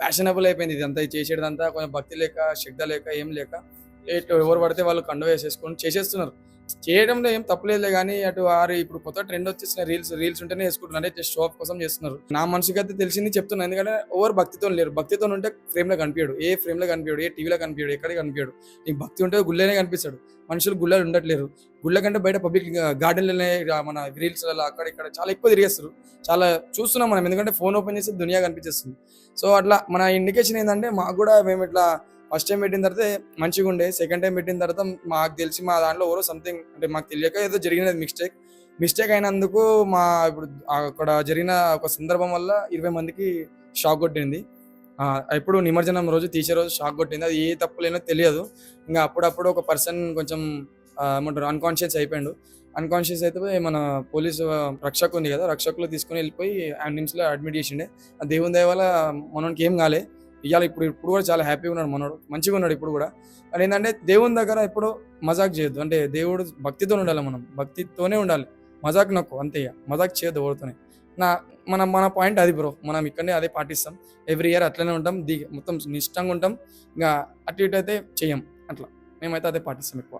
Fashionable అయిపోయింది ఇదంతా. ఇది చేసేటిదంతా కొంచెం భక్తి లేక, శ్రద్ధ లేక, ఏం లేక ఎవరు పడితే వాళ్ళు కండువ వేసేసుకొని చేసేస్తున్నారు. చేయడంలో ఏం తప్పులేదులే గానీ, ఇప్పుడు కొత్త ట్రెండ్ వచ్చేసిన రీల్స్ ఉంటేనే యేసుకుంటున్నారు. అంటే జస్ట్ షో ఆఫ్ కోసం చేస్తున్నారు. నా మనసుకైతే తెలిసింది చెప్తున్నా. ఎందుకంటే ఎవరు భక్తితోని లేరు. భక్తితోని ఉంటే ఫ్రేమ్‌లో కనిపియడు. ఏ ఫ్రేమ్‌లో కనిపియడు. ఏ టీవీలో కనిపియడు. ఎక్కడ కనిపియడు. నీకు భక్తి ఉంటే గుళ్ళోనే కనిపిస్తాడు. మనుషులు గుళ్ళలో ఉండట్లేరు. గుళ్ళ కంటే బయట పబ్లిక్ గార్డెన్‌లోనే మన రీల్స్‌లలో అక్కడ ఇక్కడ చాలా ఎక్కువ తిరిగేస్తారు. చాలా చూస్తున్నాం మనం. ఎందుకంటే ఫోన్ ఓపెన్ చేస్తే దునియా కనిపించేస్తుంది. సో, అట్లా మన ఇండికేషన్ ఏందంటే మాకు గూడా మేమిట్లా ఫస్ట్ టైమ్ పెట్టిన తర్వాత మంచిగుండే. సెకండ్ టైమ్ పెట్టిన తర్వాత మాకు తెలిసి మా దాంట్లో ఎవరో సంథింగ్ అంటే మాకు తెలియక ఏదో జరిగినది మిస్టేక్. మిస్టేక్ అయినందుకు ఇప్పుడు అక్కడ జరిగిన ఒక సందర్భం వల్ల 20 మందికి షాక్ కొట్టింది. ఎప్పుడు నిమజ్జనం రోజు తీసే రోజు షాక్ కొట్టింది. అది ఏ తప్పులేనో తెలియదు. ఇంగ అప్పుడప్పుడు ఒక పర్సన్ కొంచెం ఏమంటారు అన్‌కాన్షియస్ అయిపోయిండు. అన్‌కాన్షియస్ అయిపోయి మన పోలీసు రక్షక ఉంది గదా! రక్షకులు తీసుకొని ఎళ్ళిపోయి నిమ్స్‌లో అడ్మిట్ చేసిండే. ఆ దేవుని దయ వల్ల మనోనికి ఏం కాలే. ఇప్పుడు కూడా చాలా హ్యాపీగా ఉన్నాడు మనోడు. మంచిగా ఉన్నాడు ఇప్పుడు కూడా. కానీ ఏంటంటే దేవుని దగ్గర ఎప్పుడు మజాక్ చేయొద్దు. అంటే దేవుడు భక్తితోని ఉండాలి మనం. భక్తితోనే ఉండాలి. మజాక్ నొక్కు అంతే ఇగ. మజాక్ చేయొద్దు ఎవరితోని. నా మన పాయింట్ అది బ్రో. మనం ఇక్కడనే అదే పాటిస్తాం. ఎవ్రీ ఇయర్ అట్లనే ఉంటాం. మొత్తం నిష్టంగా ఉంటాం. ఇంగ అటు ఇటు అయితే చెయ్యం. అట్లా. మేమైతే అదే పాటిస్తాం ఎక్కువ.